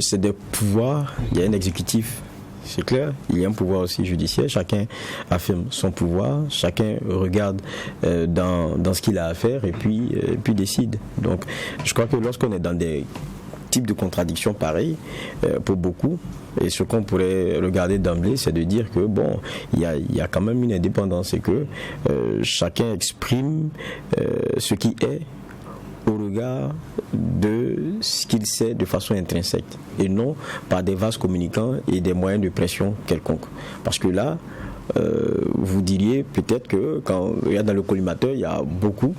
c'est des pouvoirs, il y a un exécutif. C'est clair, il y a un pouvoir aussi judiciaire, chacun affirme son pouvoir, chacun regarde dans ce qu'il a à faire et puis décide. Donc je crois que lorsqu'on est dans des types de contradictions pareilles, pour beaucoup, et ce qu'on pourrait regarder d'emblée, c'est de dire que bon, il y a quand même une indépendance et que chacun exprime ce qui est au regard de ce qu'il sait de façon intrinsèque et non par des vases communicants et des moyens de pression quelconques. Parce que là, vous diriez peut-être que quand il y a dans le collimateur, il y a beaucoup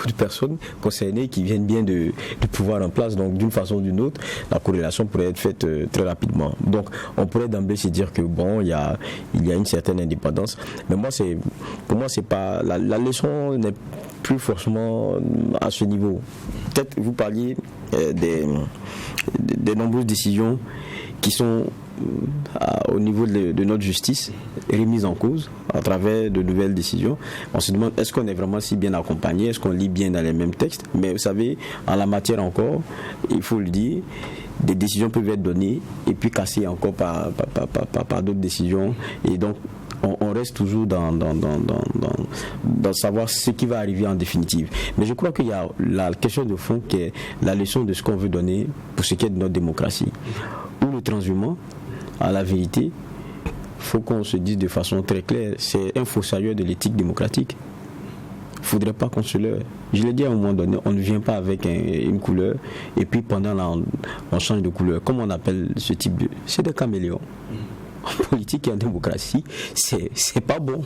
de personnes concernées qui viennent bien de pouvoir en place. Donc d'une façon ou d'une autre, la corrélation pourrait être faite très rapidement. Donc on pourrait d'emblée se dire que bon, il y a une certaine indépendance. Mais pour moi, c'est pas la leçon n'est plus forcément à ce niveau. Peut-être vous parliez des nombreuses décisions qui sont au niveau de notre justice remises en cause à travers de nouvelles décisions. On se demande, est-ce qu'on est vraiment si bien accompagné, est-ce qu'on lit bien dans les mêmes textes? Mais vous savez, en la matière encore, il faut le dire, des décisions peuvent être données et puis cassées encore par d'autres décisions, et donc on reste toujours dans savoir ce qui va arriver en définitive. Mais je crois qu'il y a la question de fond qui est la leçon de ce qu'on veut donner pour ce qui est de notre démocratie. Ou le transhumant, à la vérité, il faut qu'on se dise de façon très claire, c'est un fossoyeur de l'éthique démocratique. Il ne faudrait pas qu'on se leurre. Je l'ai dit à un moment donné, on ne vient pas avec une couleur et puis pendant là, on change de couleur. Comment on appelle ce type de... C'est des caméléons. En politique et en démocratie, c'est pas bon.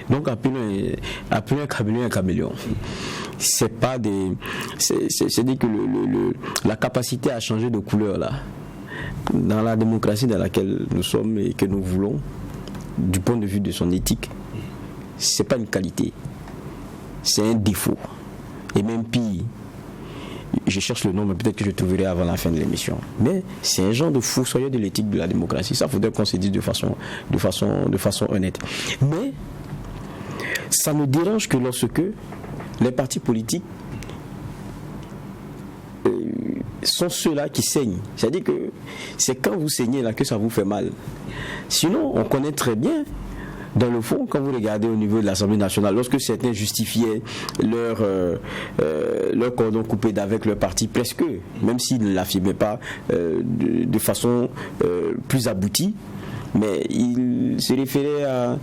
Donc appelons un caméléon un caméléon. C'est pas des... C'est-à-dire que la capacité à changer de couleur là, dans la démocratie dans laquelle nous sommes et que nous voulons, du point de vue de son éthique, c'est pas une qualité, c'est un défaut. Et même pire, je cherche le nom, mais peut-être que je trouverai avant la fin de l'émission. Mais c'est un genre de fossoyeur de l'éthique de la démocratie. Ça faudrait qu'on se dise de façon honnête. Mais ça me dérange que lorsque les partis politiques sont ceux-là qui saignent. C'est-à-dire que c'est quand vous saignez là que ça vous fait mal. Sinon, on connaît très bien dans le fond, quand vous regardez au niveau de l'Assemblée nationale, lorsque certains justifiaient leur cordon coupé d'avec leur parti, presque, même s'ils ne l'affirmaient pas de façon plus aboutie, mais il se référait à,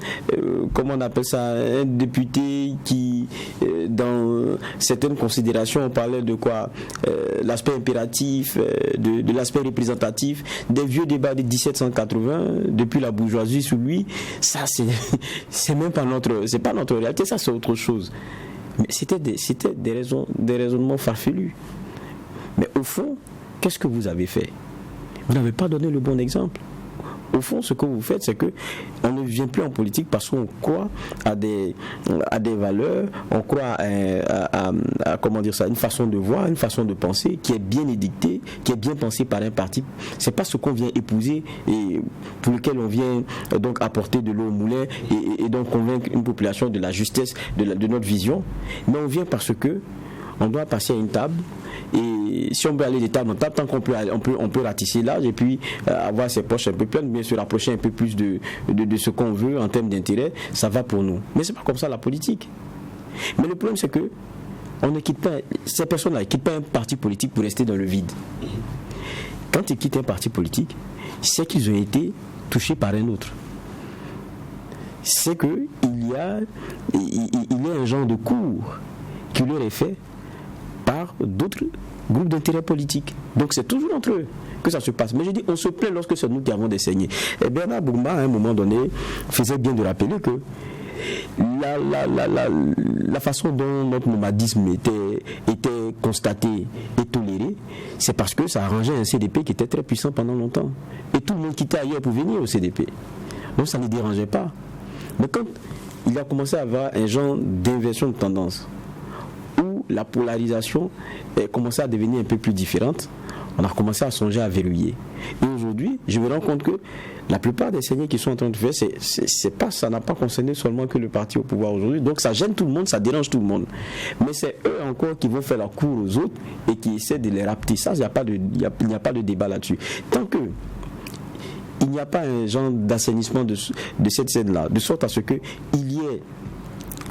comment on appelle ça, un député qui, dans certaines considérations, on parlait de quoi, l'aspect impératif, de l'aspect représentatif, des vieux débats de 1780, depuis la bourgeoisie sous lui. Ça, c'est même pas c'est pas notre réalité, ça c'est autre chose. Mais c'était des raisonnements farfelus. Mais au fond, qu'est-ce que vous avez fait? Vous n'avez pas donné le bon exemple. Au fond, ce que vous faites, c'est que on ne vient plus en politique parce qu'on croit à des valeurs, on croit à comment dire ça, une façon de voir, une façon de penser qui est bien édictée, qui est bien pensée par un parti. C'est pas ce qu'on vient épouser et pour lequel on vient donc apporter de l'eau au moulin et donc convaincre une population de la justesse de notre vision. Mais on vient parce que on doit passer à une table. Et si on peut aller de table en table, tant qu'on peut, on peut ratisser l'âge et puis avoir ses poches un peu pleines, bien se rapprocher un peu plus de ce qu'on veut en termes d'intérêt, ça va pour nous. Mais c'est pas comme ça la politique. Mais le problème c'est que on ne quitte pas, ces personnes-là ne quittent pas un parti politique pour rester dans le vide. Quand ils quittent un parti politique, c'est qu'ils ont été touchés par un autre. C'est qu'il y a un genre de cours qui leur est fait par d'autres groupes d'intérêt politique. Donc c'est toujours entre eux que ça se passe. Mais je dis, on se plaint lorsque c'est nous qui avons des saignées. Et Bernard Bourma, à un moment donné, faisait bien de rappeler que la façon dont notre nomadisme était constaté et toléré, c'est parce que ça arrangeait un CDP qui était très puissant pendant longtemps. Et tout le monde quittait ailleurs pour venir au CDP. Donc ça ne dérangeait pas. Mais quand il a commencé à avoir un genre d'inversion de tendance, la polarisation commençait à devenir un peu plus différente, on a commencé à songer à verrouiller. Et aujourd'hui, je me rends compte que la plupart des saignées qui sont en train de faire, ça n'a pas concerné seulement que le parti au pouvoir aujourd'hui. Donc ça gêne tout le monde, ça dérange tout le monde. Mais c'est eux encore qui vont faire la cour aux autres et qui essaient de les rapter. Ça, il n'y a pas de débat là-dessus. Tant que il n'y a pas un genre d'assainissement de cette scène-là, de sorte à ce qu'il y ait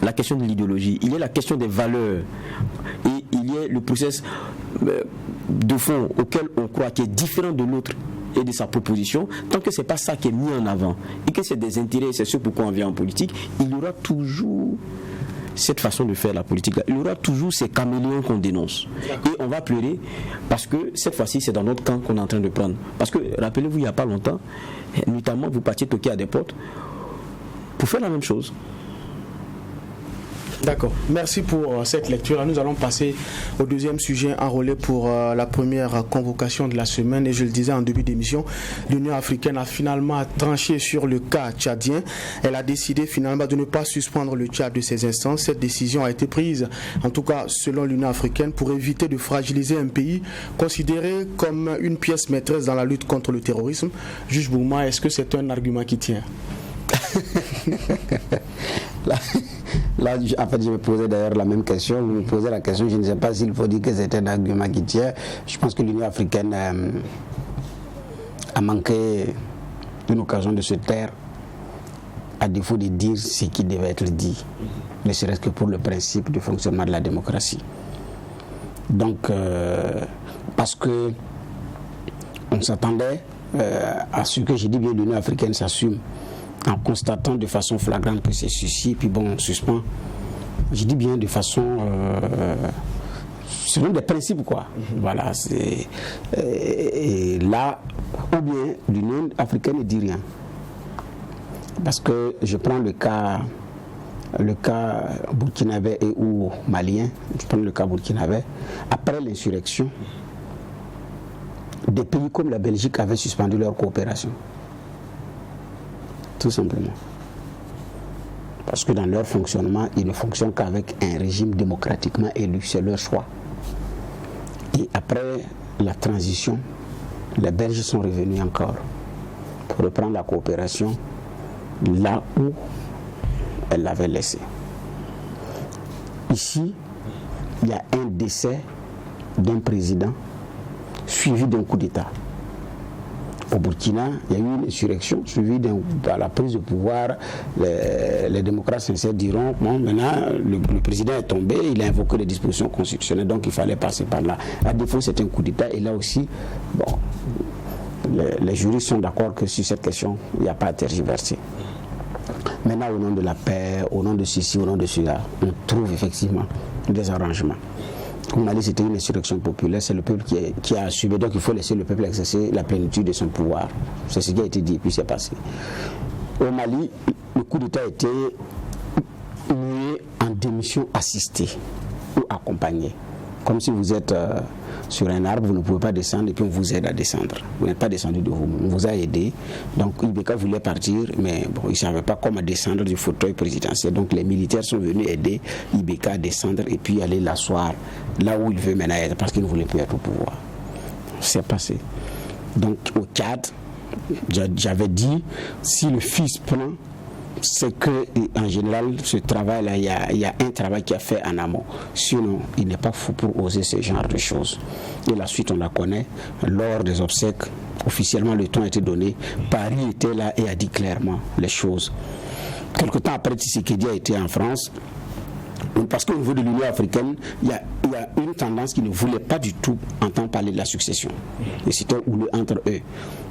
la question de l'idéologie, il y a la question des valeurs et il y a le process de fond auquel on croit qui est différent de l'autre et de sa proposition. Tant que ce n'est pas ça qui est mis en avant et que c'est des intérêts, c'est ce pourquoi on vient en politique, il y aura toujours cette façon de faire la politique là. Il y aura toujours ces caméléons qu'on dénonce et on va pleurer parce que cette fois-ci c'est dans notre camp qu'on est en train de prendre. Parce que rappelez-vous, il n'y a pas longtemps, notamment vous partiez toquer à des portes pour faire la même chose. D'accord. Merci pour cette lecture. Nous allons passer au deuxième sujet enrôlé pour la première convocation de la semaine. Et je le disais en début d'émission, l'Union africaine a finalement tranché sur le cas tchadien. Elle a décidé finalement de ne pas suspendre le Tchad de ses instances. Cette décision a été prise, en tout cas selon l'Union africaine, pour éviter de fragiliser un pays considéré comme une pièce maîtresse dans la lutte contre le terrorisme. Juge Bourma, est-ce que c'est un argument qui tient? Là, en fait, je me posais d'ailleurs la même question. Vous me posez la question, je ne sais pas s'il faut dire que c'est un argument qui tient. Je pense que l'Union africaine a manqué d'une occasion de se taire, à défaut de dire ce qui devait être dit, ne serait-ce que pour le principe du fonctionnement de la démocratie. Donc, parce que on s'attendait à ce que, je dis bien, l'Union africaine s'assume en constatant de façon flagrante que c'est ceci, puis bon, on suspend. Je dis bien de façon selon des principes, quoi. Voilà, c'est et là, ou bien l'Union africaine ne dit rien. Parce que je prends le cas burkinabé et ou malien, je prends le cas burkinabé, après l'insurrection, des pays comme la Belgique avaient suspendu leur coopération. Tout simplement. Parce que dans leur fonctionnement, ils ne fonctionnent qu'avec un régime démocratiquement élu, c'est leur choix. Et après la transition, les Belges sont revenus encore pour reprendre la coopération là où elle l'avait laissée. Ici, il y a un décès d'un président suivi d'un coup d'État. Au Burkina, il y a eu une insurrection suivie par la prise de pouvoir. Les démocrates sincères diront, bon, maintenant, le président est tombé, il a invoqué les dispositions constitutionnelles, donc il fallait passer par là. À défaut, c'est un coup d'État, et là aussi, bon, les juristes sont d'accord que sur cette question, il n'y a pas à tergiverser. Maintenant, au nom de la paix, au nom de ceci, au nom de cela, on trouve effectivement des arrangements. Au Mali, c'était une insurrection populaire, c'est le peuple qui a assumé, donc il faut laisser le peuple exercer la plénitude de son pouvoir. C'est ce qui a été dit, et puis c'est passé. Au Mali, le coup d'État a été mué en démission assistée ou accompagnée. Comme si vous êtes sur un arbre, vous ne pouvez pas descendre et puis on vous aide à descendre. Vous n'êtes pas descendu de vous, on vous a aidé. Donc Ibeka voulait partir, mais bon, il ne savait pas comment descendre du fauteuil présidentiel. Donc les militaires sont venus aider Ibeka à descendre et puis aller l'asseoir là où il veut maintenant être, parce qu'il ne voulait plus être au pouvoir. C'est passé. Donc au Tchad, j'avais dit, si le fils prend, c'est que en général ce travail-là, il y a un travail qui a fait en amont. Sinon, il n'est pas fou pour oser ce genre de choses. Et la suite, on la connaît. Lors des obsèques, officiellement, le ton a été donné. Paris était là et a dit clairement les choses. Quelque temps après, Tshisekedi a été en France. Parce qu'au niveau de l'Union africaine, il y a une tendance qui ne voulait pas du tout entendre parler de la succession. Et c'était houleux entre eux.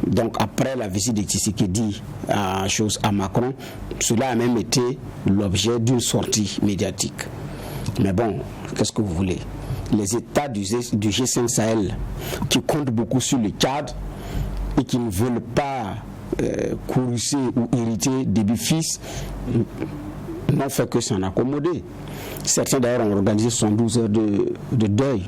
Donc après la visite de Tshisekedi à Macron, cela a même été l'objet d'une sortie médiatique. Mais bon, qu'est-ce que vous voulez? Les États du G5 Sahel qui comptent beaucoup sur le Tchad et qui ne veulent pas courroucer ou hériter des fils n'ont fait que s'en accommoder. Certains d'ailleurs ont organisé 72 heures de deuil.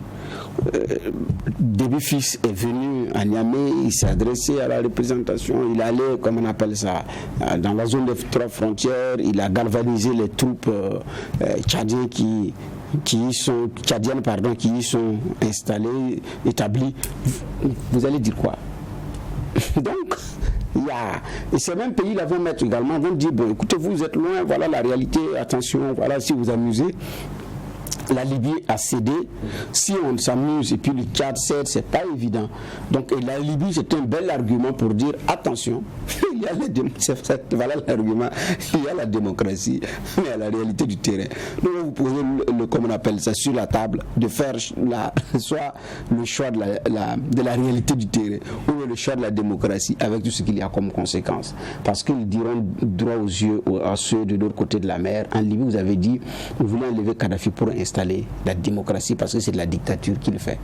Déby Fils est venu à Niamey, il s'est adressé à la représentation, il allait, comme on appelle ça, dans la zone des 3 frontières, il a galvanisé les troupes tchadiennes qui y sont installées, établies. Vous allez dire quoi? Donc, et ces mêmes pays là vont mettre également, vont dire, bon, écoutez, vous êtes loin, voilà la réalité, attention, voilà, si vous amusez. La Libye a cédé. Si on s'amuse et puis le Tchad cède, c'est pas évident. Donc, et la Libye, c'est un bel argument pour dire attention, il y a voilà l'argument, il y a la démocratie, mais il y a la réalité du terrain. Donc, vous posez comme on appelle ça, sur la table, de faire soit le choix de la réalité du terrain ou le choix de la démocratie avec tout ce qu'il y a comme conséquence. Parce qu'ils diront droit aux yeux à ceux de l'autre côté de la mer. En Libye, vous avez dit, vous voulez enlever Kadhafi pour installer la démocratie parce que c'est de la dictature qu'il fait.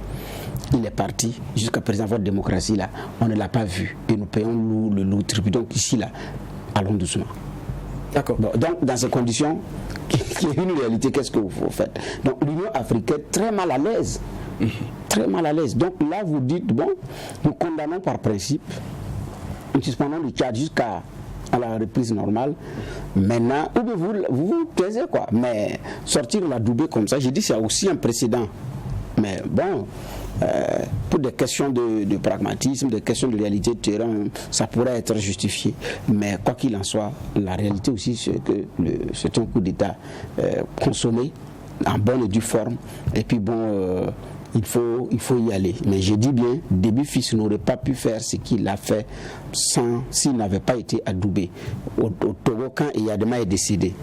Il est parti. Jusqu'à présent, votre démocratie là, on ne l'a pas vue. Et nous payons le lourd tribut. Donc ici là, allons doucement. D'accord. Bon, donc dans ces conditions, qui est une réalité, qu'est-ce que vous faites? Donc l'Union africaine très mal à l'aise. Très mal à l'aise. Donc là, vous dites, bon, nous condamnons par principe, nous suspendons le Tchad jusqu'à la reprise normale. Maintenant, vous taisez quoi. Mais sortir la Doubé comme ça, j'ai dit c'est aussi un précédent. Mais bon, pour des questions de pragmatisme, des questions de réalité de terrain, ça pourrait être justifié. Mais quoi qu'il en soit, la réalité aussi, c'est que c'est un coup d'État consommé en bonne et due forme. Et puis bon, il faut y aller. Mais je dis bien, Déby Fils n'aurait pas pu faire ce qu'il a fait s'il n'avait pas été adoubé. Au Togo, quand Yadema est décédé,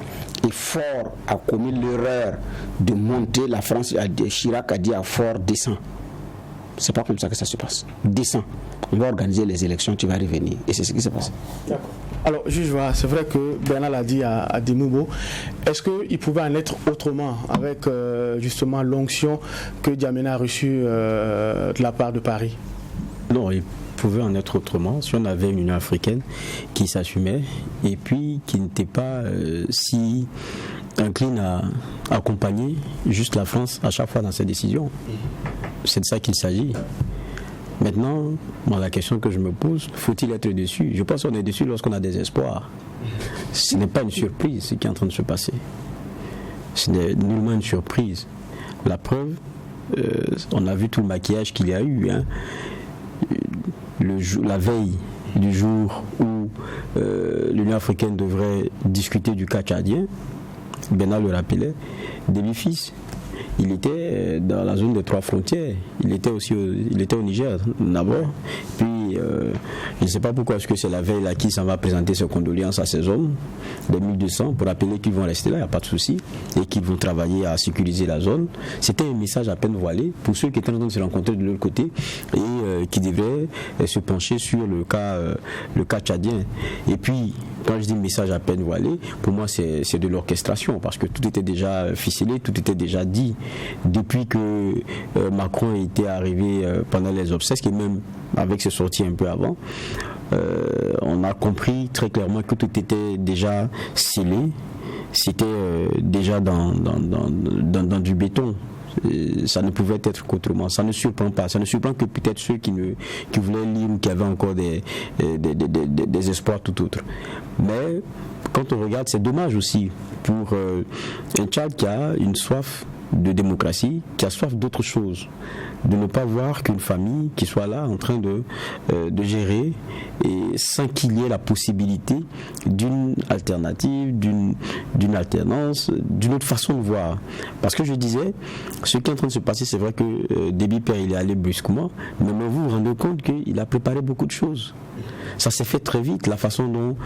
et Faure a commis l'erreur de monter, la France, Chirac a dit à Faure, descends. C'est pas comme ça que ça se passe. Descends. On va organiser les élections, tu vas revenir. Et c'est ce qui s'est passé. D'accord. Alors, juge, c'est vrai que Bernard l'a dit à Demoubo. Est-ce qu'il pouvait en être autrement avec justement l'onction que Djamena a reçue de la part de Paris? Non, il pouvait en être autrement si on avait une Union africaine qui s'assumait et puis qui n'était pas si incline à accompagner juste la France à chaque fois dans ses décisions. C'est de ça qu'il s'agit. Maintenant, la question que je me pose, faut-il être dessus? Je pense qu'on est dessus lorsqu'on a des espoirs. Ce n'est pas une surprise ce qui est en train de se passer. Ce n'est nullement une surprise. La preuve, on a vu tout le maquillage qu'il y a eu. Hein. La veille du jour où l'Union africaine devrait discuter du cas tchadien, Bernard le rappelait, Déby Fils, il était dans la zone des 3 frontières. Il était au Niger d'abord, puis je ne sais pas pourquoi est-ce que c'est la veille là qui s'en va présenter ses condoléances à ces hommes, des 1200, pour rappeler qu'ils vont rester là, il n'y a pas de souci, et qu'ils vont travailler à sécuriser la zone. C'était un message à peine voilé pour ceux qui étaient en train de se rencontrer de l'autre côté et qui devraient se pencher sur le cas tchadien. Et puis, quand je dis message à peine voilé, pour moi c'est de l'orchestration, parce que tout était déjà ficelé, tout était déjà dit depuis que Macron était arrivé pendant les obsèques, et même avec ses sorties un peu avant. On a compris très clairement que tout était déjà scellé, c'était déjà dans du béton. Ça ne pouvait être qu'autrement. Ça ne surprend pas. Ça ne surprend que peut-être ceux qui voulaient lire ou qui avaient encore des espoirs tout autres. Mais quand on regarde, c'est dommage aussi pour un Tchad qui a une soif de démocratie, qui a soif d'autre chose, de ne pas voir qu'une famille qui soit là en train de gérer, et sans qu'il y ait la possibilité d'une alternative, d'une alternance, d'une autre façon de voir. Parce que je disais, ce qui est en train de se passer, c'est vrai que Déby Père il est allé brusquement, mais vous vous rendez compte qu'il a préparé beaucoup de choses. Ça s'est fait très vite, la façon dont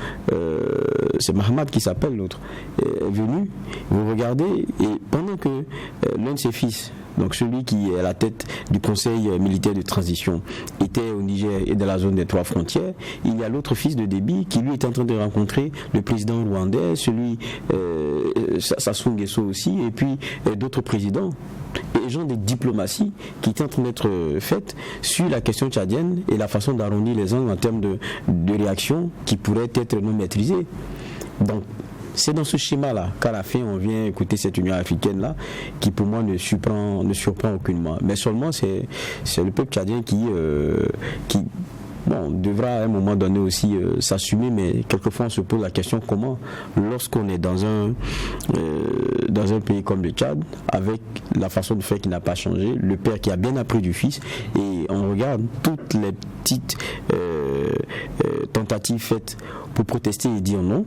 c'est Mahamad qui s'appelle l'autre est venu. Vous regardez, et pendant que l'un de ses fils, donc celui qui est à la tête du conseil militaire de transition, était au Niger et dans la zone des 3 frontières, il y a l'autre fils de Déby qui lui est en train de rencontrer le président rwandais, celui Sassou Nguesso aussi, et puis d'autres présidents. Et gens de diplomatie qui étaient en train d'être faites sur la question tchadienne et la façon d'arrondir les angles en termes de réaction qui pourrait être non maîtrisée. Donc c'est dans ce schéma-là qu'à la fin on vient écouter cette Union africaine-là qui pour moi ne surprend aucunement. Mais seulement c'est le peuple tchadien qui devra à un moment donné aussi s'assumer, mais quelquefois on se pose la question comment, lorsqu'on est dans un pays comme le Tchad, avec la façon de faire qui n'a pas changé, le père qui a bien appris du fils, et on regarde toutes les petites tentatives faites pour protester et dire non,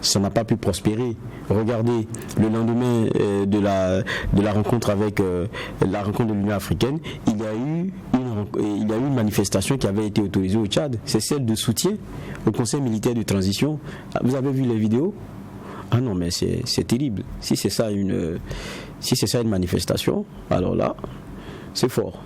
ça n'a pas pu prospérer. Regardez, le lendemain de la rencontre avec la rencontre de l'Union africaine, il y a eu une manifestation qui avait été autorisée au Tchad. C'est celle de soutien au Conseil militaire de transition. Vous avez vu les vidéos? Ah non, mais c'est terrible. Si c'est ça une manifestation, alors là, c'est fort.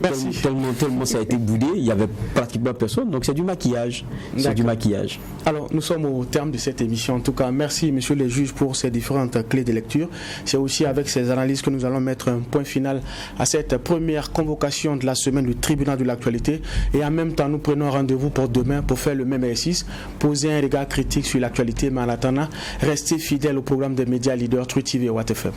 Merci. Tellement ça a été boudé, il n'y avait pratiquement personne, donc c'est du maquillage. C'est du maquillage. Alors, nous sommes au terme de cette émission. En tout cas, merci, messieurs les juges, pour ces différentes clés de lecture. C'est aussi avec ces analyses que nous allons mettre un point final à cette première convocation de la semaine du tribunal de l'actualité. Et en même temps, nous prenons rendez-vous pour demain pour faire le même exercice, poser un regard critique sur l'actualité. Mais en attendant, restez fidèles au programme des médias leaders Truth TV et Watt FM.